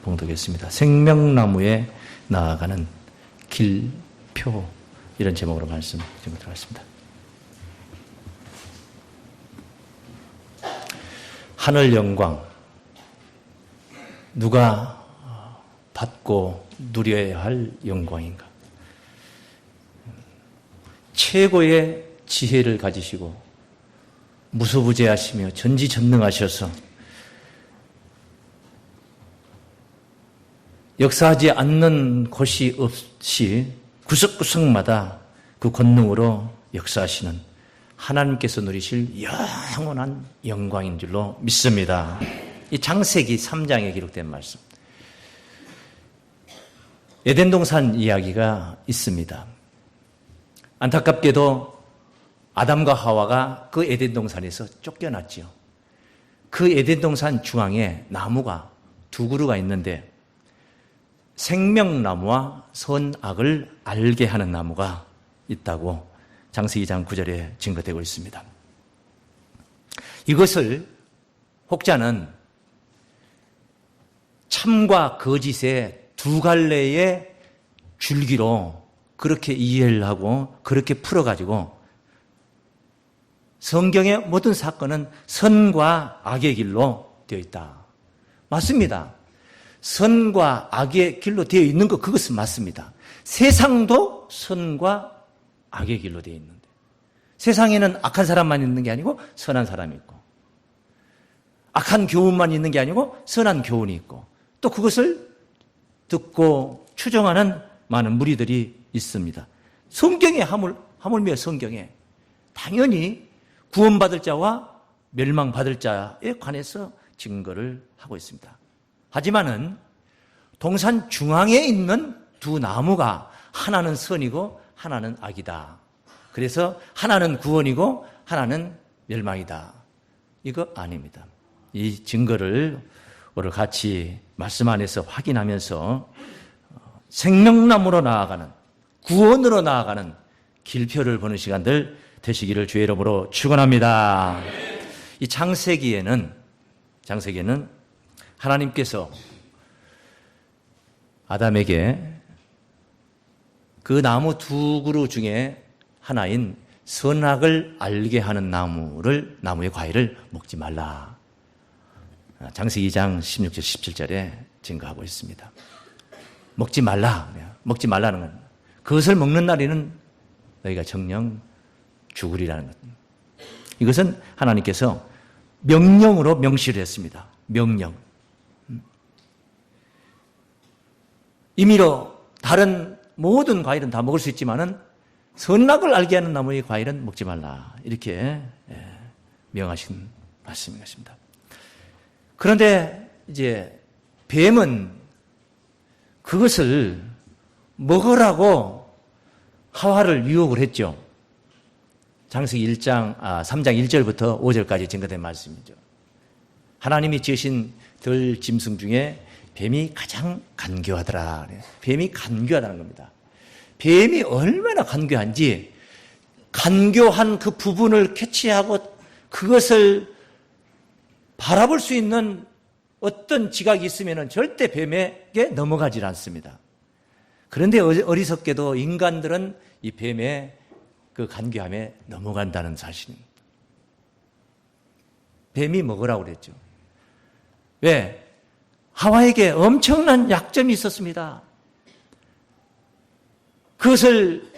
봉독했습니다. 생명나무에 나아가는 길표, 이런 제목으로 말씀 드리도록 하겠습니다. 하늘 영광, 누가 받고 누려야 할 영광인가? 최고의 지혜를 가지시고 무소부재하시며 전지전능하셔서 역사하지 않는 곳이 없이 구석구석마다 그 권능으로 역사하시는 하나님께서 누리실 영원한 영광인 줄로 믿습니다. 이 창세기 3장에 기록된 말씀. 에덴 동산 이야기가 있습니다. 안타깝게도 아담과 하와가 그 에덴 동산에서 쫓겨났지요. 그 에덴 동산 중앙에 나무가 두 그루가 있는데 생명나무와 선악을 알게 하는 나무가 있다고 창세기 2장 9절에 증거되고 있습니다. 이것을 혹자는 참과 거짓의 두 갈래의 줄기로 그렇게 이해를 하고 그렇게 풀어가지고 성경의 모든 사건은 선과 악의 길로 되어 있다. 맞습니다. 선과 악의 길로 되어 있는 것, 그것은 맞습니다. 세상도 선과 악의 길로 되어 있는데, 세상에는 악한 사람만 있는 게 아니고 선한 사람이 있고, 악한 교훈만 있는 게 아니고 선한 교훈이 있고, 또 그것을 듣고 추종하는 많은 무리들이 있습니다. 성경에 하물며 성경에 당연히 구원받을 자와 멸망받을 자에 관해서 증거를 하고 있습니다. 하지만은 동산 중앙에 있는 두 나무가 하나는 선이고 하나는 악이다. 그래서 하나는 구원이고 하나는 멸망이다. 이거 아닙니다. 이 증거를 오늘 같이 말씀 안에서 확인하면서 생명나무로 나아가는, 구원으로 나아가는 길표를 보는 시간들 되시기를 주의 이름으로 축원합니다. 이 창세기에는 하나님께서 아담에게 그 나무 두 그루 중에 하나인 선악을 알게 하는 나무의 과일을 먹지 말라. 창세기 2장 16절 17절에 증거하고 있습니다. 먹지 말라. 먹지 말라는 건 그것을 먹는 날에는 너희가 정녕 죽으리라는 것. 이것은 하나님께서 명령으로 명시를 했습니다. 명령. 임의로 다른 모든 과일은 다 먹을 수 있지만은 선악을 알게 하는 나무의 과일은 먹지 말라. 이렇게 명하신 말씀인 것입니다. 그런데 이제 뱀은 그것을 먹으라고 하와를 유혹을 했죠. 창세기 3장 1절부터 5절까지 증거된 말씀이죠. 하나님이 지으신 들 짐승 중에 뱀이 가장 간교하더라. 뱀이 간교하다는 겁니다. 뱀이 얼마나 간교한지, 간교한 그 부분을 캐치하고 그것을 바라볼 수 있는 어떤 지각이 있으면 절대 뱀에게 넘어가질 않습니다. 그런데 어리석게도 인간들은 이 뱀의 그 간교함에 넘어간다는 사실입니다. 뱀이 먹으라고 그랬죠. 왜? 하와에게 엄청난 약점이 있었습니다. 그것을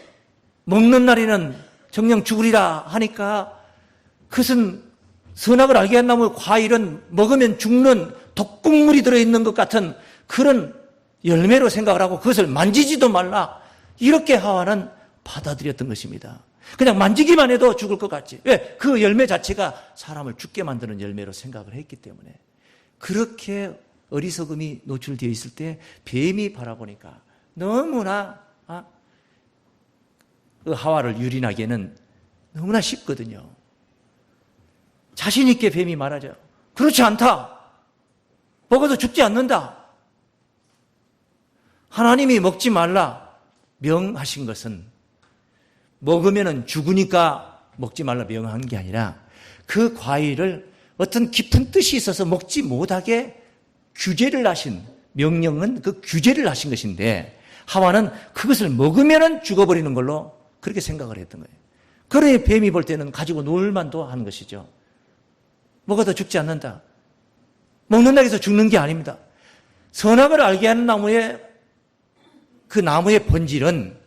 먹는 날에는 정녕 죽으리라 하니까 그것은 선악을 알게 한 나무 과일은 먹으면 죽는 독극물이 들어있는 것 같은 그런 열매로 생각을 하고 그것을 만지지도 말라. 이렇게 하와는 받아들였던 것입니다. 그냥 만지기만 해도 죽을 것 같지. 왜? 그 열매 자체가 사람을 죽게 만드는 열매로 생각을 했기 때문에. 그렇게 어리석음이 노출되어 있을 때 뱀이 바라보니까 너무나 그 하와를 유린하기에는 너무나 쉽거든요. 자신 있게 뱀이 말하죠. 그렇지 않다. 먹어도 죽지 않는다. 하나님이 먹지 말라 명하신 것은 먹으면 죽으니까 먹지 말라 명한 게 아니라 그 과일을 어떤 깊은 뜻이 있어서 먹지 못하게 규제를 하신, 명령은 그 규제를 하신 것인데 하와는 그것을 먹으면 죽어버리는 걸로 그렇게 생각을 했던 거예요. 그래 뱀이 볼 때는 가지고 놀만도 하는 것이죠. 먹어도 죽지 않는다. 먹는다고 해서 죽는 게 아닙니다. 선악을 알게 하는 나무의 그 나무의 본질은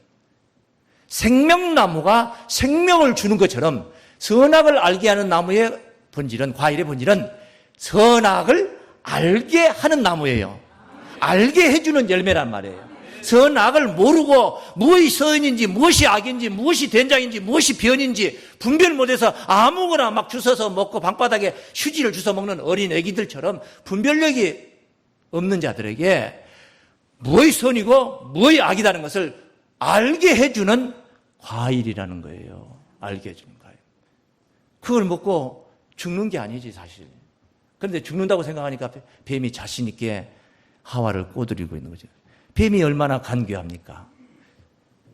생명나무가 생명을 주는 것처럼 선악을 알게 하는 나무의 본질은, 과일의 본질은 선악을 알게 하는 나무예요. 알게 해주는 열매란 말이에요. 선악을 모르고 무엇이 선인지 무엇이 악인지 무엇이 된장인지 무엇이 변인지 분별 못해서 아무거나 막 주워서 먹고 방바닥에 휴지를 주워 먹는 어린 애기들처럼 분별력이 없는 자들에게 무엇이 선이고 무엇이 악이라는 것을 알게 해주는 과일이라는 거예요. 알게 해주는 과일. 그걸 먹고 죽는 게 아니지 사실. 그런데 죽는다고 생각하니까 뱀이 자신 있게 하와를 꼬드리고 있는 거죠. 뱀이 얼마나 간교합니까?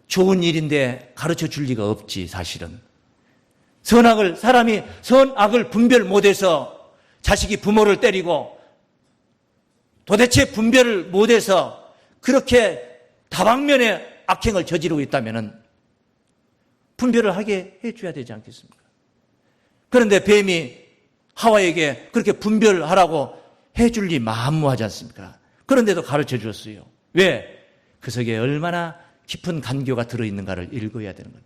좋은 일인데 가르쳐 줄 리가 없지 사실은. 사람이 선악을 분별 못해서 자식이 부모를 때리고 도대체 분별을 못해서 그렇게 다방면의 악행을 저지르고 있다면 분별을 하게 해줘야 되지 않겠습니까? 그런데 뱀이 하와에게 그렇게 분별하라고 해줄 리 만무하지 않습니까? 그런데도 가르쳐 주었어요. 왜? 그 속에 얼마나 깊은 간교가 들어있는가를 읽어야 되는 거예요.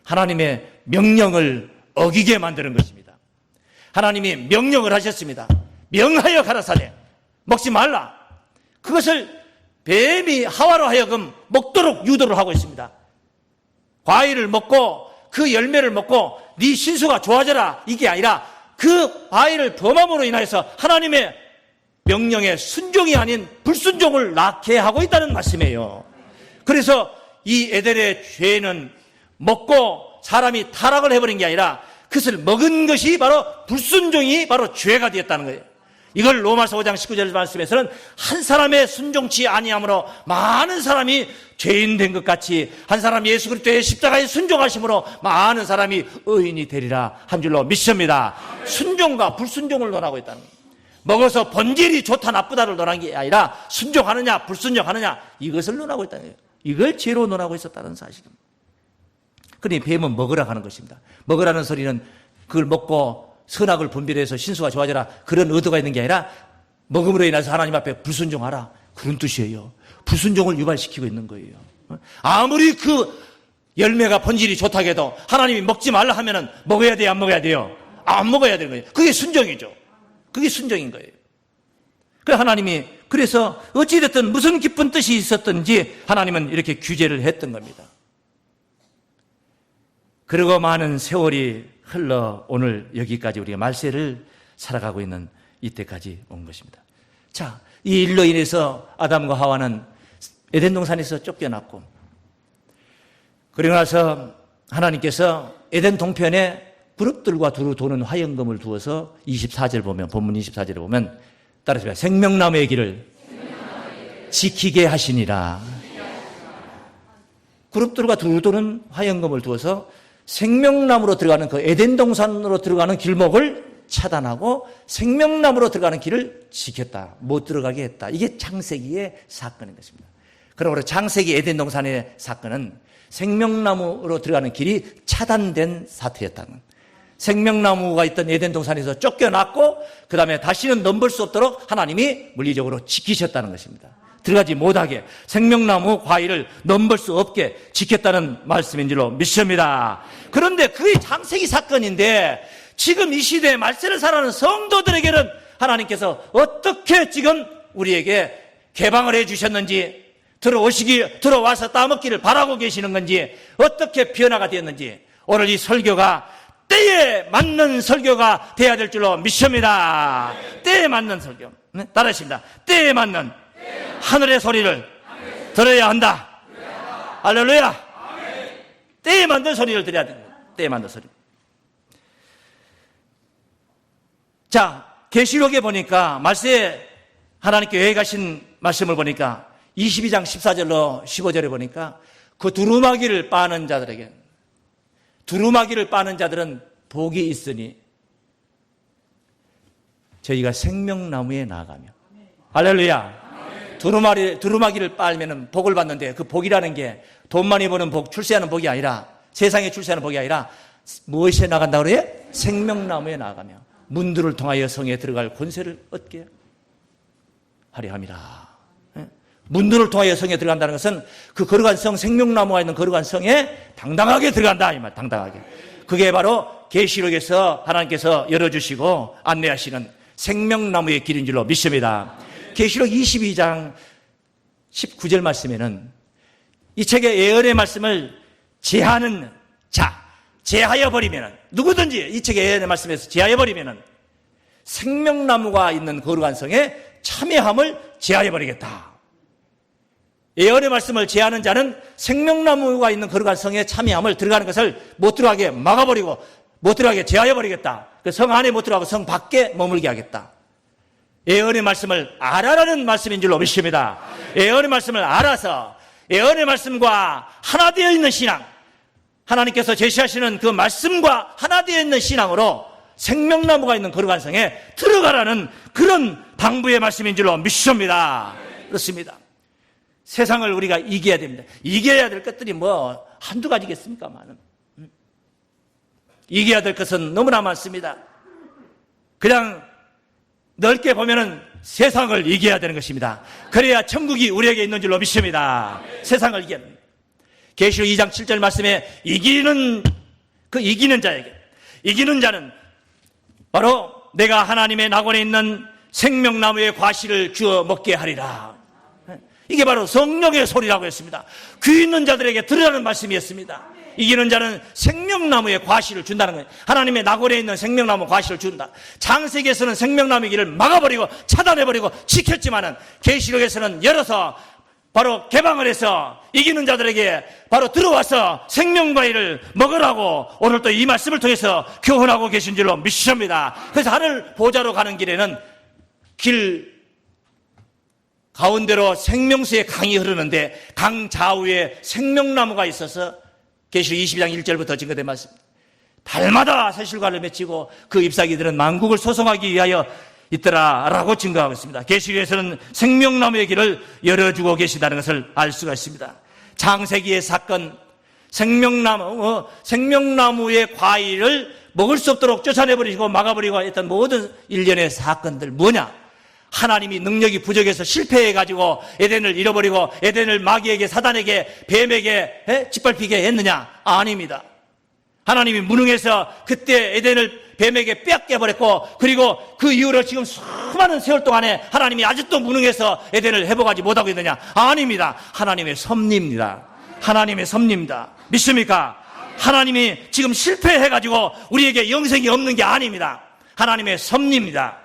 하나님의 명령을 어기게 만드는 것입니다. 하나님이 명령을 하셨습니다. 명하여 가라사대 먹지 말라. 그것을 뱀이 하와로 하여금 먹도록 유도를 하고 있습니다. 과일을 먹고 그 열매를 먹고 네 신수가 좋아져라 이게 아니라 그 과일을 범함으로 인하여서 하나님의 명령의 순종이 아닌 불순종을 낳게 하고 있다는 말씀이에요. 그래서 이 에덴의 죄는 먹고 사람이 타락을 해버린 게 아니라 그것을 먹은 것이 바로 불순종이 바로 죄가 되었다는 거예요. 이걸 로마서 5장 19절 말씀에서는 한 사람의 순종치 아니함으로 많은 사람이 죄인 된 것 같이 한 사람 예수 그리스도의 십자가에 순종하심으로 많은 사람이 의인이 되리라 한 줄로 믿습니다. 순종과 불순종을 논하고 있다는 거예요. 먹어서 본질이 좋다 나쁘다를 논한 게 아니라 순종하느냐 불순종하느냐 이것을 논하고 있다는 거예요. 이걸 죄로 논하고 있었다는 사실입니다. 그러니 뱀은 먹으라 하는 것입니다. 먹으라는 소리는 그걸 먹고 선악을 분별해서 신수가 좋아져라 그런 의도가 있는 게 아니라 먹음으로 인해서 하나님 앞에 불순종하라 그런 뜻이에요. 불순종을 유발시키고 있는 거예요. 아무리 그 열매가 본질이 좋다고 해도 하나님이 먹지 말라 하면은 먹어야 돼요 안 먹어야 돼요? 안 먹어야 되는 거예요. 그게 순종이죠. 그게 순종인 거예요. 그 하나님이 그래서 어찌됐든 무슨 깊은 뜻이 있었든지 하나님은 이렇게 규제를 했던 겁니다. 그리고 많은 세월이 흘러 오늘 여기까지 우리가 말세를 살아가고 있는 이때까지 온 것입니다. 자, 이 일로 인해서 아담과 하와는 에덴 동산에서 쫓겨났고 그리고 나서 하나님께서 에덴 동편에 그룹들과 두루 도는 화영금을 두어서 24절 보면 본문 24절에 보면 따라서 생명나무의 길을 지키게 하시니라. 그룹들과 두루 도는 화영금을 두어서 생명나무로 들어가는 그 에덴 동산으로 들어가는 길목을 차단하고 생명나무로 들어가는 길을 지켰다. 못 들어가게 했다. 이게 창세기의 사건인 것입니다. 그러므로 창세기 에덴 동산의 사건은 생명나무로 들어가는 길이 차단된 사태였다는. 생명나무가 있던 에덴 동산에서 쫓겨났고 그 다음에 다시는 넘볼 수 없도록 하나님이 물리적으로 지키셨다는 것입니다. 들어가지 못하게 생명나무 과일을 넘볼 수 없게 지켰다는 말씀인 줄로 믿습니다. 그런데 그게 창세기 사건인데 지금 이 시대에 말세를 살아가는 성도들에게는 하나님께서 어떻게 지금 우리에게 개방을 해 주셨는지 들어와서 따먹기를 바라고 계시는 건지 어떻게 변화가 되었는지 오늘 이 설교가 때에 맞는 설교가 돼야 될 줄로 믿습니다. 때에 맞는 설교. 네? 따라하십니다. 때에 맞는 하늘의 소리를 들어야 한다. 할렐루야. 때에 맞는 소리를 들어야 됩니다. 때에 맞는 소리. 자, 계시록에 보니까 말세에 하나님께 계획하신 말씀을 보니까 22장 14절로 15절에 보니까 그 두루마기를 빠는 자들에게 두루마기를 빠는 자들은 복이 있으니 저희가 생명나무에 나아가며 할렐루야. 두루마기를 빨면은 복을 받는데 그 복이라는 게 돈 많이 버는 복, 출세하는 복이 아니라 세상에 출세하는 복이 아니라 무엇에 나간다고 그래? 생명나무에 나가며 문들을 통하여 성에 들어갈 권세를 얻게 하려 함이라. 문들을 통하여 성에 들어간다는 것은 그 거룩한 성, 생명나무가 있는 거룩한 성에 당당하게 들어간다 이 말, 당당하게. 그게 바로 계시록에서 하나님께서 열어주시고 안내하시는 생명나무의 길인 줄로 믿습니다. 계시록 22장 19절 말씀에는 이 책의 예언의 말씀을 제하는 자, 제하여 버리면은 누구든지 이 책의 예언의 말씀에서 제하여 버리면은 생명나무가 있는 거룩한 성에 참여함을 제하여 버리겠다. 예언의 말씀을 제하는 자는 생명나무가 있는 거룩한 성에 참여함을 들어가는 것을 못 들어가게 막아버리고 못 들어가게 제하여 버리겠다. 그 성 안에 못 들어가고 성 밖에 머물게 하겠다. 예언의 말씀을 알아라는 말씀인 줄로 믿습니다. 예언의 말씀을 알아서 예언의 말씀과 하나 되어 있는 신앙, 하나님께서 제시하시는 그 말씀과 하나 되어 있는 신앙으로 생명나무가 있는 거룩한 성에 들어가라는 그런 당부의 말씀인 줄로 믿습니다. 그렇습니다. 세상을 우리가 이겨야 됩니다. 이겨야 될 것들이 뭐 한두 가지겠습니까? 이겨야 될 것은 너무나 많습니다. 그냥 넓게 보면은 세상을 이겨야 되는 것입니다. 그래야 천국이 우리에게 있는 줄로 믿습니다. 세상을 이겨야 됩니다. 계시록 2장 7절 말씀에 이기는 자에게, 이기는 자는 바로 내가 하나님의 낙원에 있는 생명나무의 과실을 주어 먹게 하리라. 이게 바로 성령의 소리라고 했습니다. 귀 있는 자들에게 들으라는 말씀이었습니다. 이기는 자는 생명나무의 과실을 준다는 거예요. 하나님의 낙원에 있는 생명나무 과실을 준다. 창세기에서는 생명나무의 길을 막아버리고 차단해버리고 지켰지만은 계시록에서는 열어서 바로 개방을 해서 이기는 자들에게 바로 들어와서 생명과일을 먹으라고 오늘 또 이 말씀을 통해서 교훈하고 계신 줄로 믿습니다. 그래서 하늘 보좌로 가는 길에는 길 가운데로 생명수의 강이 흐르는데 강 좌우에 생명나무가 있어서 계시록 22장 1절부터 증거된 말씀. 달마다 새실과를 맺히고 그 잎사귀들은 만국을 소송하기 위하여 있더라라고 증거하고 있습니다. 계시록에서는 생명나무의 길을 열어주고 계시다는 것을 알 수가 있습니다. 창세기의 사건, 생명나무의 과일을 먹을 수 없도록 쫓아내버리고 막아버리고 했던 모든 일련의 사건들 뭐냐? 하나님이 능력이 부족해서 실패해가지고 에덴을 잃어버리고 에덴을 마귀에게 사단에게 뱀에게 짓밟히게 했느냐? 아닙니다. 하나님이 무능해서 그때 에덴을 뱀에게 빼앗겨버렸고 그리고 그 이후로 지금 수많은 세월 동안에 하나님이 아직도 무능해서 에덴을 회복하지 못하고 있느냐? 아닙니다. 하나님의 섭리입니다. 하나님의 섭리입니다. 믿습니까? 하나님이 지금 실패해가지고 우리에게 영생이 없는 게 아닙니다. 하나님의 섭리입니다.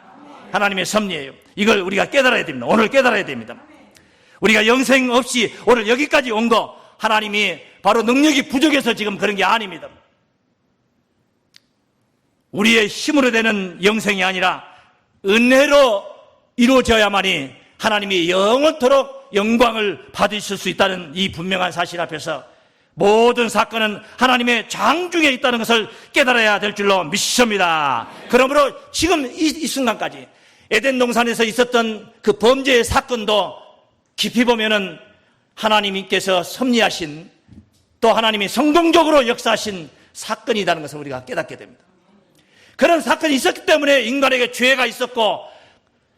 하나님의 섭리예요. 이걸 우리가 깨달아야 됩니다. 오늘 깨달아야 됩니다. 우리가 영생 없이 오늘 여기까지 온 거 하나님이 바로 능력이 부족해서 지금 그런 게 아닙니다. 우리의 힘으로 되는 영생이 아니라 은혜로 이루어져야만이 하나님이 영원토록 영광을 받으실 수 있다는 이 분명한 사실 앞에서 모든 사건은 하나님의 장중에 있다는 것을 깨달아야 될 줄로 믿습니다. 그러므로 지금 이 순간까지 에덴 동산에서 있었던 그 범죄의 사건도 깊이 보면은 하나님께서 섭리하신 또 하나님이 성공적으로 역사하신 사건이라는 것을 우리가 깨닫게 됩니다. 그런 사건이 있었기 때문에 인간에게 죄가 있었고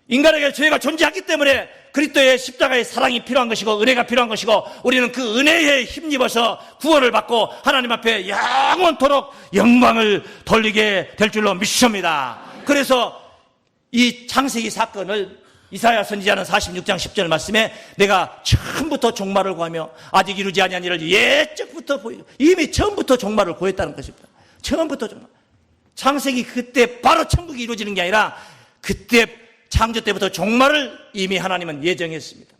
인간에게 죄가 존재했기 때문에 그리스도의 십자가의 사랑이 필요한 것이고 은혜가 필요한 것이고 우리는 그 은혜에 힘입어서 구원을 받고 하나님 앞에 영원토록 영광을 돌리게 될 줄로 믿습니다. 그래서 이 창세기 사건을 이사야 선지자는 46장 10절 말씀에 내가 처음부터 종말을 구하며 아직 이루지 아니한 일을 예적부터 보이고 이미 처음부터 종말을 구했다는 것입니다. 처음부터 종말. 창세기 그때 바로 천국이 이루어지는 게 아니라 그때 창조 때부터 종말을 이미 하나님은 예정했습니다.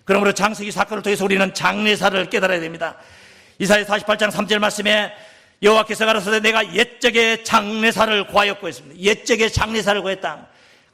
그러므로 창세기 사건을 통해서 우리는 장래사를 깨달아야 됩니다. 이사야 48장 3절 말씀에 여호와께서 가라사대 내가 옛적의 장래사를 구하였고 했습니다. 옛적의 장래사를 구했다.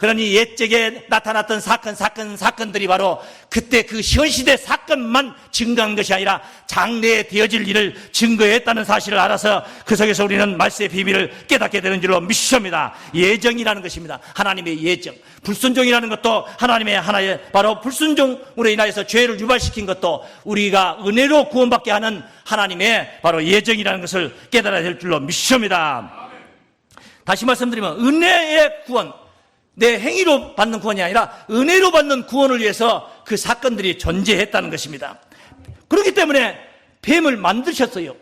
그러니 옛적에 나타났던 사건들이 바로 그때 그 현시대 사건만 증거한 것이 아니라 장래에 되어질 일을 증거했다는 사실을 알아서 그 속에서 우리는 말씀의 비밀을 깨닫게 되는 줄로 믿습니다. 예정이라는 것입니다. 하나님의 예정. 불순종이라는 것도 하나님의 하나의 바로 불순종으로 인하여서 죄를 유발시킨 것도 우리가 은혜로 구원받게 하는 하나님의 바로 예정이라는 것을 깨달아야 될 줄로 믿습니다. 다시 말씀드리면 은혜의 구원, 내 행위로 받는 구원이 아니라 은혜로 받는 구원을 위해서 그 사건들이 존재했다는 것입니다. 그렇기 때문에 뱀을 만드셨어요.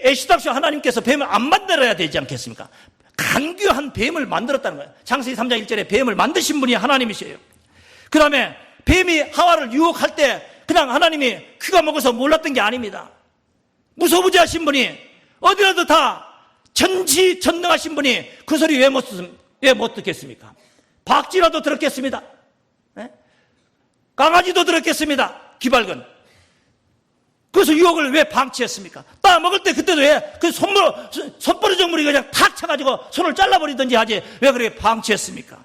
애시당초 하나님께서 뱀을 안 만들어야 되지 않겠습니까? 간교한 뱀을 만들었다는 거예요. 창세기 3장 1절에 뱀을 만드신 분이 하나님이세요. 그 다음에 뱀이 하와를 유혹할 때 그냥 하나님이 귀가 먹어서 몰랐던 게 아닙니다. 무소부지하신 분이 어디라도 다 전지전능하신 분이 그 소리 왜 못 듣겠습니까? 박쥐라도 들었겠습니다. 네? 강아지도 들었겠습니다. 귀발근. 그래서 유혹을 왜 방치했습니까? 따먹을 때 그때도 왜 그 손버릇 정물이 그냥 탁 쳐가지고 손을 잘라버리든지 하지 왜 그렇게 방치했습니까?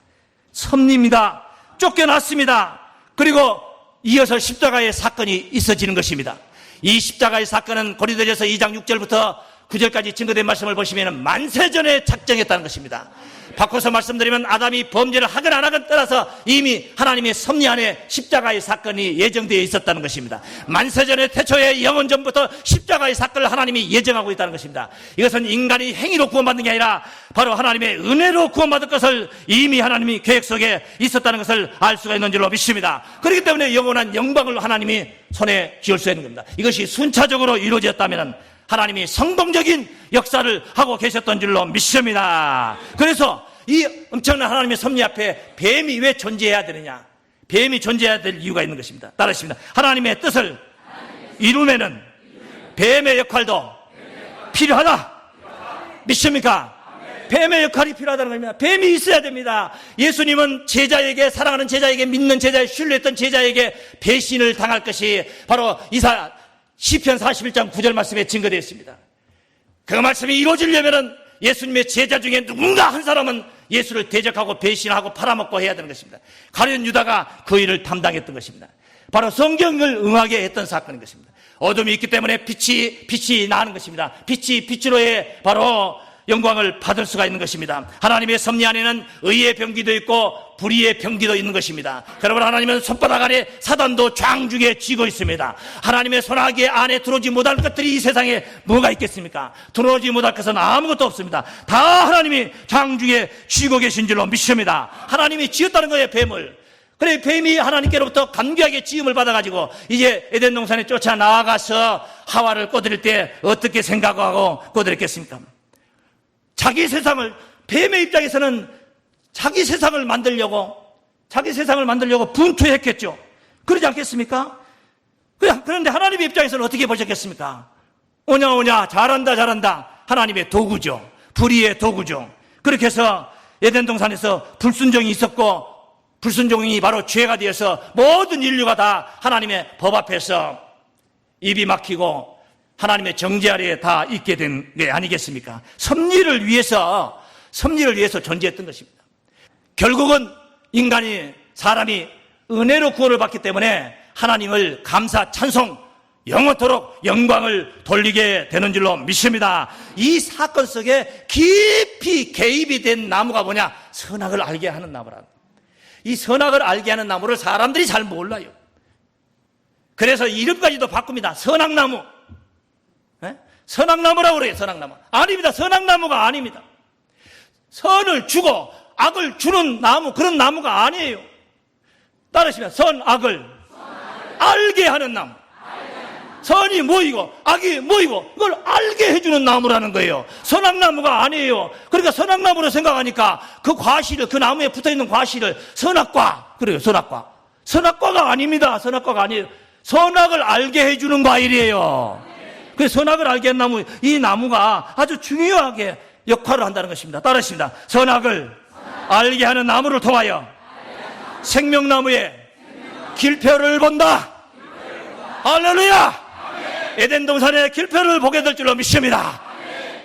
섭리입니다. 쫓겨났습니다. 그리고 이어서 십자가의 사건이 있어지는 것입니다. 이 십자가의 사건은 고린도전서 2장 6절부터 9절까지 증거된 말씀을 보시면 만세전에 작정했다는 것입니다. 바꿔서 말씀드리면 아담이 범죄를 하건 안 하건 떠나서 이미 하나님의 섭리 안에 십자가의 사건이 예정되어 있었다는 것입니다. 만세전의 태초에 영원전부터 십자가의 사건을 하나님이 예정하고 있다는 것입니다. 이것은 인간이 행위로 구원받는 게 아니라 바로 하나님의 은혜로 구원받을 것을 이미 하나님이 계획 속에 있었다는 것을 알 수가 있는 줄로 믿습니다. 그렇기 때문에 영원한 영광을 하나님이 손에 쥐을 수 있는 겁니다. 이것이 순차적으로 이루어졌다면 하나님이 성공적인 역사를 하고 계셨던 줄로 믿습니다. 그래서 이 엄청난 하나님의 섭리 앞에 뱀이 왜 존재해야 되느냐? 뱀이 존재해야 될 이유가 있는 것입니다. 따르십니다. 하나님의 뜻을 이루면은 뱀의 역할도 필요하다. 믿습니까? 뱀의 역할이 필요하다는 겁니다. 뱀이 있어야 됩니다. 예수님은 제자에게, 사랑하는 제자에게, 믿는 제자에, 신뢰했던 제자에게 배신을 당할 것이 바로 시편 41장 9절 말씀에 증거되어 있습니다. 그 말씀이 이루어지려면 예수님의 제자 중에 누군가 한 사람은 예수를 대적하고 배신하고 팔아먹고 해야 되는 것입니다. 가룟 유다가 그 일을 담당했던 것입니다. 바로 성경을 응하게 했던 사건인 것입니다. 어둠이 있기 때문에 빛이 나는 것입니다. 빛이 빛으로의 바로 영광을 받을 수가 있는 것입니다. 하나님의 섭리 안에는 의의 병기도 있고 불의의 병기도 있는 것입니다. 여러분, 하나님은 손바닥 안에 사단도 장중에 쥐고 있습니다. 하나님의 손아귀 안에 들어오지 못할 것들이 이 세상에 뭐가 있겠습니까? 들어오지 못할 것은 아무것도 없습니다. 다 하나님이 장중에 쥐고 계신 줄로 믿습니다. 하나님이 지었다는 거예요, 뱀을. 그래, 뱀이 하나님께로부터 감귀하게 지음을 받아가지고 이제 에덴 동산에 쫓아 나아가서 하와를 꼬드릴 때 어떻게 생각하고 꼬드렸겠습니까? 자기 세상을, 뱀의 입장에서는 자기 세상을 만들려고 분투했겠죠. 그러지 않겠습니까? 그런데 하나님의 입장에서는 어떻게 보셨겠습니까? 오냐, 잘한다. 하나님의 도구죠. 불의의 도구죠. 그렇게 해서 에덴 동산에서 불순종이 있었고, 불순종이 바로 죄가 되어서 모든 인류가 다 하나님의 법 앞에서 입이 막히고 하나님의 정죄 아래에 다 있게 된 게 아니겠습니까? 섭리를 위해서 존재했던 것입니다. 결국은 사람이 은혜로 구원을 받기 때문에 하나님을 감사, 찬송, 영원토록 영광을 돌리게 되는 줄로 믿습니다. 이 사건 속에 깊이 개입이 된 나무가 뭐냐? 선악을 알게 하는 나무라. 이 선악을 알게 하는 나무를 사람들이 잘 몰라요. 그래서 이름까지도 바꿉니다. 선악나무. 선악나무라고 그래요. 선악나무. 아닙니다. 선악나무가 아닙니다. 선을 주고 악을 주는 나무, 그런 나무가 아니에요. 따르시면 선악을 알게 하는 나무. 선이 뭐이고 악이 뭐이고 그걸 알게 해주는 나무라는 거예요. 선악나무가 아니에요. 그러니까 선악나무로 생각하니까 그 과실을, 그 나무에 붙어있는 과실을 선악과 그래요. 선악과가 아닙니다. 선악과가 아니에요. 선악을 알게 해주는 과일이에요. 그 선악을 알게 한 나무, 이 나무가 아주 중요하게 역할을 한다는 것입니다. 따르십니다. 선악을 알게 하는 나무를 통하여 생명나무의 길표를 본다. 할렐루야! 에덴 동산의 길표를 보게 될 줄로 믿습니다.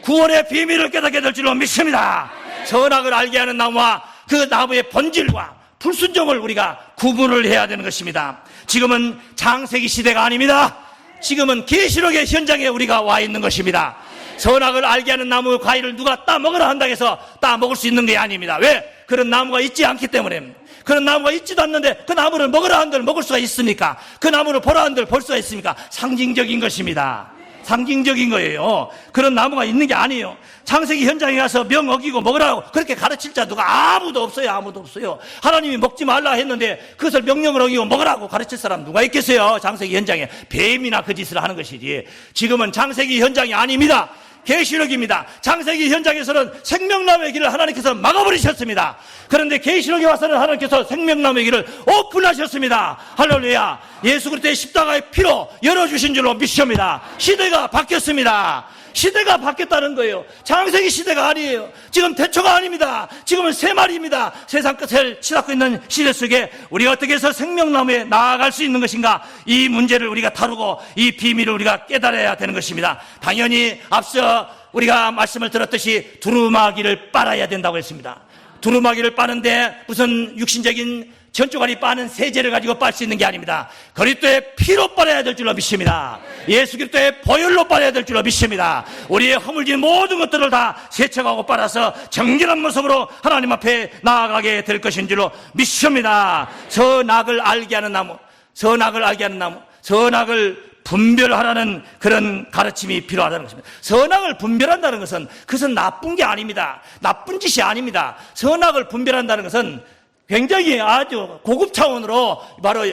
구원의 비밀을 깨닫게 될 줄로 믿습니다. 선악을 알게 하는 나무와 그 나무의 본질과 불순종을 우리가 구분을 해야 되는 것입니다. 지금은 창세기 시대가 아닙니다. 지금은 계시록의 현장에 우리가 와 있는 것입니다. 선악을 알게 하는 나무 과일을 누가 따먹으라 한다고 해서 따먹을 수 있는 게 아닙니다. 왜? 그런 나무가 있지 않기 때문에. 그런 나무가 있지도 않는데 그 나무를 먹으라 한들 먹을 수가 있습니까? 그 나무를 보라 한들 볼 수가 있습니까? 상징적인 것입니다. 상징적인 거예요. 그런 나무가 있는 게 아니에요. 창세기 현장에 가서 명 어기고 먹으라고 그렇게 가르칠 자 누가 아무도 없어요. 아무도 없어요. 하나님이 먹지 말라 했는데 그것을 명령을 어기고 먹으라고 가르칠 사람 누가 있겠어요? 창세기 현장에 뱀이나 그 짓을 하는 것이지. 지금은 창세기 현장이 아닙니다. 계시록입니다. 창세기 현장에서는 생명나무의 길을 하나님께서 막아버리셨습니다. 그런데 계시록에 와서는 하나님께서 생명나무의 길을 오픈하셨습니다. 할렐루야. 예수 그리스도의 십자가의 피로 열어주신 줄로 믿습니다. 시대가 바뀌었습니다. 시대가 바뀌었다는 거예요. 창세기 시대가 아니에요. 지금 대초가 아닙니다. 지금은 새말입니다. 세상 끝을 치닫고 있는 시대 속에 우리가 어떻게 해서 생명나무에 나아갈 수 있는 것인가, 이 문제를 우리가 다루고 이 비밀을 우리가 깨달아야 되는 것입니다. 당연히 앞서 우리가 말씀을 들었듯이 두루마기를 빨아야 된다고 했습니다. 두루마기를 빠는데 무슨 육신적인 전조간이 빠는 세제를 가지고 빨 수 있는 게 아닙니다. 그리스도의 피로 빨아야 될 줄로 믿습니다. 예수 그리스도의 보혈로 빨아야 될 줄로 믿습니다. 우리의 허물진 모든 것들을 다 세척하고 빨아서 정결한 모습으로 하나님 앞에 나아가게 될 것인 줄로 믿습니다. 선악을 알게 하는 나무, 선악을 알게 하는 나무, 선악을 분별하라는 그런 가르침이 필요하다는 것입니다. 선악을 분별한다는 것은 그것은 나쁜 게 아닙니다. 나쁜 짓이 아닙니다. 선악을 분별한다는 것은 굉장히 아주 고급 차원으로 바로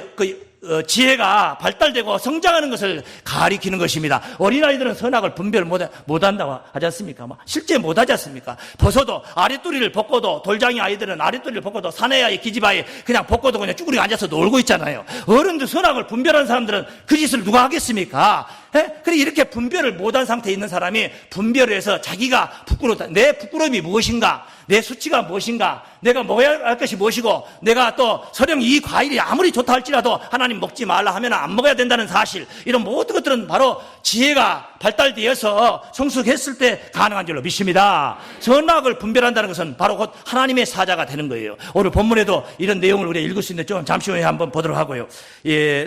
지혜가 발달되고 성장하는 것을 가리키는 것입니다. 어린아이들은 선악을 분별 못한다고 하지 않습니까? 실제 못하지 않습니까? 벗어도 아랫도리를 벗고도, 돌장이 아이들은 아랫도리를 벗고도 사내아이 기집아이 그냥 벗고도 그냥 쭈그리고 앉아서 놀고 있잖아요. 어른들 선악을 분별하는 사람들은 그 짓을 누가 하겠습니까? 그래 이렇게 분별을 못한 상태에 있는 사람이 분별을 해서 자기가 부끄럽다, 내 부끄러움이 무엇인가, 내 수치가 무엇인가, 내가 먹어야 할 것이 무엇이고, 내가 또 설령 이 과일이 아무리 좋다 할지라도 하나님 먹지 말라 하면 안 먹어야 된다는 사실, 이런 모든 것들은 바로 지혜가 발달되어서 성숙했을 때 가능한 줄로 믿습니다. 선악을 분별한다는 것은 바로 곧 하나님의 사자가 되는 거예요. 오늘 본문에도 이런 내용을 우리가 읽을 수 있는데 좀 잠시 후에 한번 보도록 하고요.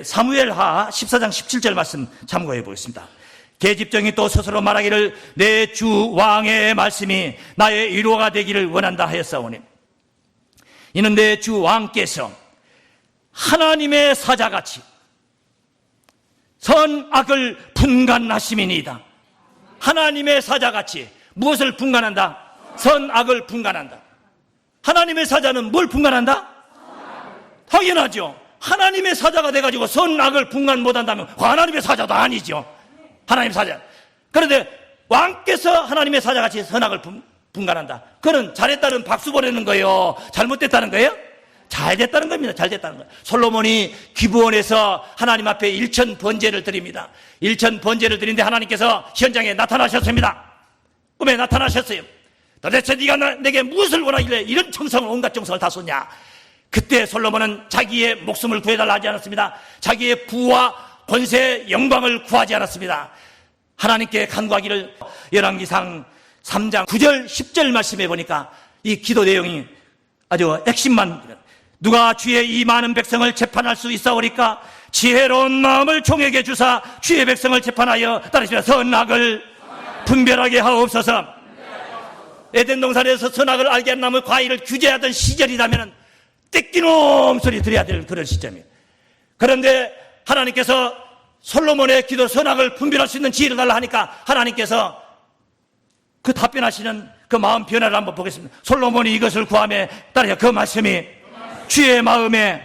사무엘하 14장 17절 말씀 참고해 보겠습니다. 계집종이 또 스스로 말하기를 내 주 왕의 말씀이 나의 위로가 되기를 원한다 하였사오니 이는 내 주 왕께서 하나님의 사자같이 선악을 분간하심이니이다. 하나님의 사자같이 무엇을 분간한다? 선악을 분간한다. 하나님의 사자는 뭘 분간한다? 당연하죠. 하나님의 사자가 돼가지고 선악을 분간 못한다면 하나님의 사자도 아니죠. 하나님의 사자. 그런데 왕께서 하나님의 사자같이 선악을 분간한다. 그는 잘했다는 박수 보내는 거예요? 잘못됐다는 거예요? 잘 됐다는 겁니다. 잘 됐다는 거예요. 솔로몬이 기브온에서 하나님 앞에 일천 번제를 드립니다. 일천 번제를 드리는데 하나님께서 현장에 나타나셨습니다. 꿈에 나타나셨어요. 도대체 네가 내게 무엇을 원하길래 이런 정성을, 온갖 정성을 다 쏟냐? 그때 솔로몬은 자기의 목숨을 구해달라 하지 않았습니다. 자기의 부와 권세, 영광을 구하지 않았습니다. 하나님께 간구하기를 열왕기상 3장 9절 10절 말씀해 보니까 이 기도 내용이 아주 핵심만, 누가 주의 이 많은 백성을 재판할 수 있사오리까? 지혜로운 마음을 종에게 주사 주의 백성을 재판하여 따르시며 선악을 분별하게 하옵소서. 에덴 동산에서 선악을 알게 하는 나무 과일을 규제하던 시절이라면 떼끼놈 소리 들어야 될 그런 시점이에요. 그런데 하나님께서 솔로몬의 기도, 선악을 분별할 수 있는 지혜를 달라 하니까 하나님께서 그 답변하시는 그 마음 변화를 한번 보겠습니다. 솔로몬이 이것을 구하며 따르자 그 말씀이 주의 마음에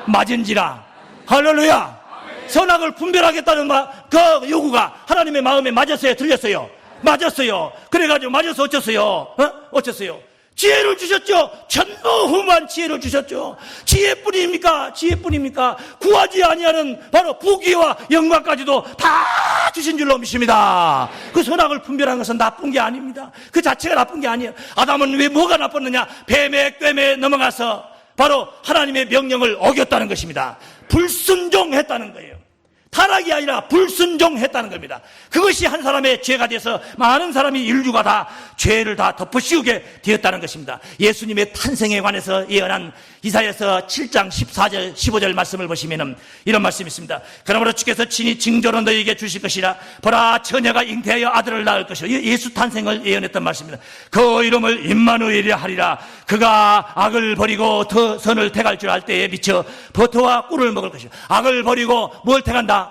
맞은지라. 할렐루야. 선악을 분별하겠다는 그 요구가 하나님의 마음에 맞았어요? 들렸어요? 맞았어요. 그래가지고 맞아서 어쩌어요? 어쩌어요? 지혜를 주셨죠. 전무후무한 지혜를 주셨죠. 지혜뿐입니까? 지혜뿐입니까? 구하지 아니하는 바로 부귀와 영광까지도 다 주신 줄로 믿습니다. 그 선악을 분별한 것은 나쁜 게 아닙니다. 그 자체가 나쁜 게 아니에요. 아담은 왜 뭐가 나빴느냐? 뱀의 꿰매에 넘어가서 바로 하나님의 명령을 어겼다는 것입니다. 불순종했다는 거예요. 타락이 아니라 불순종했다는 겁니다. 그것이 한 사람의 죄가 돼서 많은 사람이 인류가 다 죄를 다 덮어씌우게 되었다는 것입니다. 예수님의 탄생에 관해서 예언한 이사야서 7장 14절 15절 말씀을 보시면 이런 말씀이 있습니다. 그러므로 주께서 친히 징조로 너희에게 주실 것이라. 보라, 처녀가 잉태하여 아들을 낳을 것이라. 예수 탄생을 예언했던 말씀입니다. 그 이름을 임마누엘이라 하리라. 그가 악을 버리고 선을 택할 줄 알 때에 미쳐 버터와 꿀을 먹을 것이라. 악을 버리고 뭘 택한다?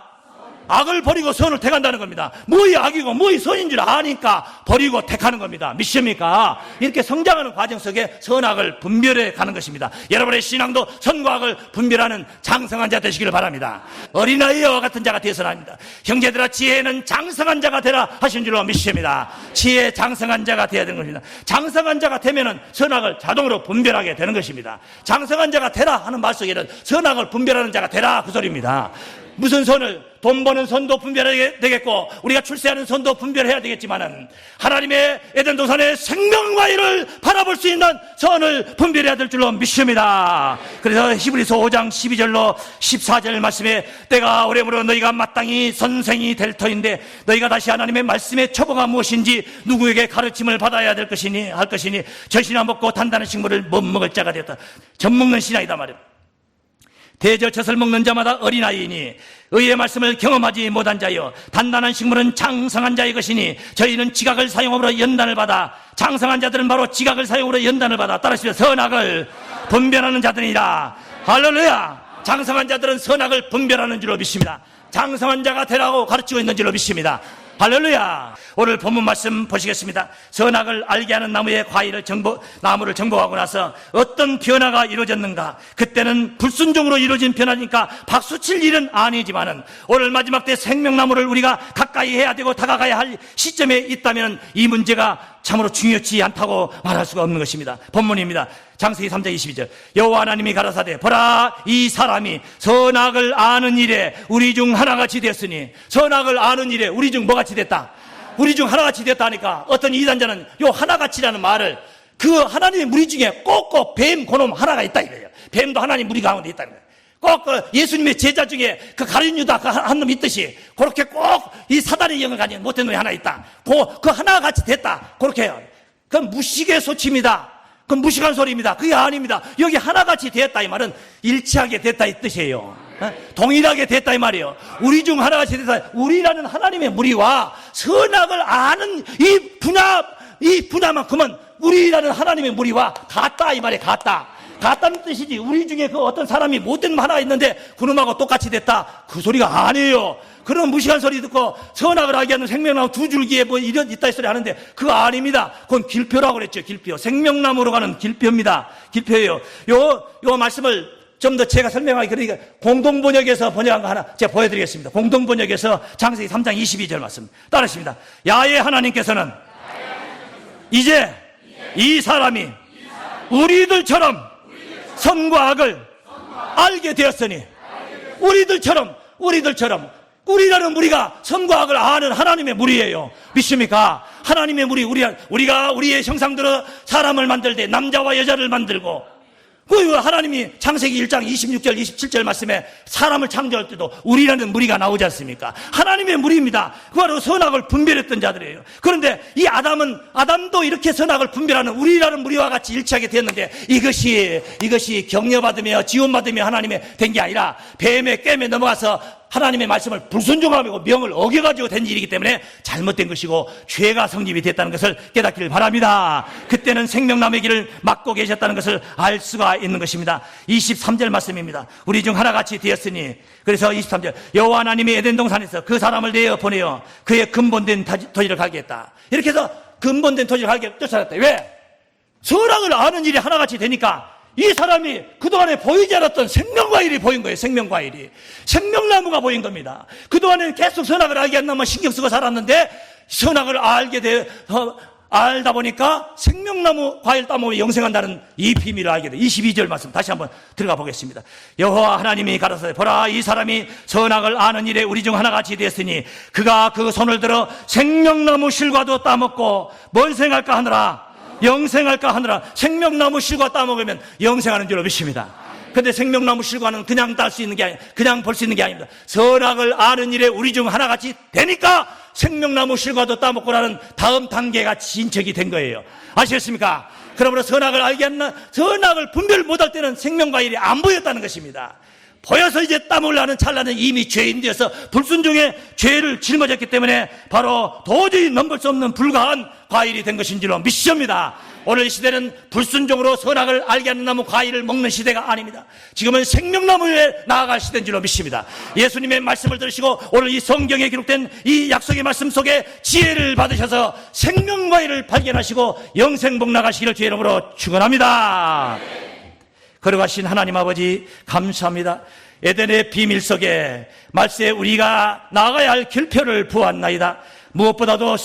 악을 버리고 선을 택한다는 겁니다. 뭐이 악이고 뭐이 선인 줄 아니까 버리고 택하는 겁니다. 믿습니까? 이렇게 성장하는 과정 속에 선악을 분별해 가는 것입니다. 여러분의 신앙도 선과 악을 분별하는 장성한 자 되시기를 바랍니다. 어린아이와 같은 자가 되어서는 아닙니다. 형제들아, 지혜는 장성한 자가 되라 하신 줄로 믿습니다. 지혜 장성한 자가 되어야 되는 겁니다. 장성한 자가 되면은 선악을 자동으로 분별하게 되는 것입니다. 장성한 자가 되라 하는 말 속에는 선악을 분별하는 자가 되라 그 소리입니다. 무슨 선을, 돈 버는 선도 분별해야 되겠고 우리가 출세하는 선도 분별해야 되겠지만은 하나님의 에덴 동산의 생명과일을 바라볼 수 있는 선을 분별해야 될 줄로 믿습니다. 그래서 히브리서 5장 12절로 14절 말씀에 때가 오래므로 너희가 마땅히 선생이 될 터인데 너희가 다시 하나님의 말씀의 처보가 무엇인지 누구에게 가르침을 받아야 될 것이니 할 것이니 젖이나 먹고 단단한 식물을 못 먹을 자가 되었다. 젖먹는 신앙이다 말이에요. 대저젖을 먹는 자마다 어린아이이니 의의 말씀을 경험하지 못한 자여 단단한 식물은 장성한 자의 것이니 저희는 지각을 사용함으로 연단을 받아 장성한 자들은 바로 지각을 사용으로 연단을 받아 따라하시며 선악을 분별하는 자들이라. 할렐루야. 장성한 자들은 선악을 분별하는 줄로 믿습니다. 장성한 자가 되라고 가르치고 있는 줄로 믿습니다. 할렐루야. 오늘 본문 말씀 보시겠습니다. 선악을 알게 하는 나무의 나무를 정복하고 나서 어떤 변화가 이루어졌는가? 그때는 불순종으로 이루어진 변화니까 박수칠 일은 아니지만은 오늘 마지막 때 생명나무를 우리가 가까이 해야 되고 다가가야 할 시점에 있다면 이 문제가 참으로 중요치 않다고 말할 수가 없는 것입니다. 본문입니다. 창세기 3장 22절. 여호와 하나님이 가라사대 보라, 이 사람이 선악을 아는 일에 우리 중 하나같이 됐으니. 선악을 아는 일에 우리 중 뭐같이 됐다? 우리 중 하나같이 됐다니까. 어떤 이단자는 요 하나같이라는 말을 그 하나님의 무리 중에 꼭꼭 뱀 그놈 하나가 있다 이거예요. 뱀도 하나님 무리 가운데 있다는 거예요. 꼭 그 예수님의 제자 중에 그 가룟 유다 그 한 놈 있듯이 그렇게 꼭 이 사단의 영을 가진 못된 놈이 하나 있다. 그 하나가 같이 됐다. 그렇게 해요. 그건 무식의 소치입니다. 그건 무식한 소리입니다. 그게 아닙니다. 여기 하나같이 됐다 이 말은 일치하게 됐다 이 뜻이에요. 동일하게 됐다 이 말이에요. 우리 중 하나같이 됐다. 우리라는 하나님의 무리와 선악을 아는 이 분야만큼은 우리라는 하나님의 무리와 같다 이 말이에요. 같다는 뜻이지. 우리 중에 그 어떤 사람이 못된 놈 하나 있는데 그놈하고 똑같이 됐다, 그 소리가 아니에요. 그런 무식한 소리 듣고 선악을 하게 하는 생명나무 두 줄기에 뭐 이런 있다 이 소리 하는데 그거 아닙니다. 그건 길표라고 그랬죠. 길표. 생명나무로 가는 길표입니다. 길표예요. 요 말씀을 좀 더 제가 설명하기 그러니까 공동번역에서 번역한 거 하나 제가 보여드리겠습니다. 공동번역에서 창세기 3장 22절 말씀 따르십니다. 야훼 하나님께서는 이제 이 사람이 우리들처럼 선과 악을 알게 되었으니. 우리들처럼 우리라는 무리가 선과 악을 아는 하나님의 무리예요. 믿습니까? 하나님의 무리. 우리가 우리의 형상대로 사람을 만들 때 남자와 여자를 만들고, 그 하나님이 창세기 1장 26절 27절 말씀에 사람을 창조할 때도 우리라는 무리가 나오지 않습니까? 하나님의 무리입니다. 그 바로 선악을 분별했던 자들이에요. 그런데 이 아담도 이렇게 선악을 분별하는 우리라는 무리와 같이 일치하게 되었는데 이것이 격려받으며 지원받으며 하나님의 된 게 아니라 뱀의 꿰매 넘어가서 하나님의 말씀을 불순종하고 명을 어겨가지고 된 일이기 때문에 잘못된 것이고 죄가 성립이 됐다는 것을 깨닫기를 바랍니다. 그때는 생명나무의 길을 막고 계셨다는 것을 알 수가 있는 것입니다. 23절 말씀입니다. 우리 중 하나같이 되었으니. 그래서 23절 여호와 하나님이 에덴 동산에서 그 사람을 내어 보내어 그의 근본된 토지를 가게 했다. 이렇게 해서 근본된 토지를 가게 쫓아냈다. 왜? 선악을 아는 일이 하나같이 되니까 이 사람이 그동안에 보이지 않았던 생명과일이 보인 거예요. 생명과일이. 생명나무가 보인 겁니다. 그동안에는 계속 선악을 알게 안 나면 신경 쓰고 살았는데 선악을 알다 보니까 생명나무 과일 따먹으면 영생한다는 이 비밀을 알게 돼. 22절 말씀 다시 한번 들어가 보겠습니다. 여호와 하나님이 가라사대 보라, 이 사람이 선악을 아는 일에 우리 중 하나같이 되었으니 그가 그 손을 들어 생명나무 실과도 따먹고 뭘 생각할까 하느라 영생할까 하느라. 생명나무 실과 따먹으면 영생하는 줄로 믿습니다. 근데 생명나무 실과는 그냥 딸 수 있는 게 아니에요. 그냥 볼 수 있는 게 아닙니다. 선악을 아는 일에 우리 중 하나같이 되니까 생명나무 실과도 따먹고라는 다음 단계가 진척이 된 거예요. 아시겠습니까? 그러므로 선악을 알게 하는 선악을 분별 못할 때는 생명과일이 안 보였다는 것입니다. 보여서 이제 따먹으려는 찰나는 이미 죄인 되어서 불순종의 죄를 짊어졌기 때문에 바로 도저히 넘볼 수 없는 불가한 과일이 된 것인 줄로 믿습니다. 오늘 이 시대는 불순종으로 선악을 알게 하는 나무 과일을 먹는 시대가 아닙니다. 지금은 생명나무에 나아갈 시대인 줄로 믿습니다. 예수님의 말씀을 들으시고 오늘 이 성경에 기록된 이 약속의 말씀 속에 지혜를 받으셔서 생명과일을 발견하시고 영생복 나가시기를 주의 이름으로 축원합니다. 걸어가신 하나님 아버지 감사합니다. 에덴의 비밀 속에 말세에 우리가 나아가야 할 길표를 보았나이다. 무엇보다도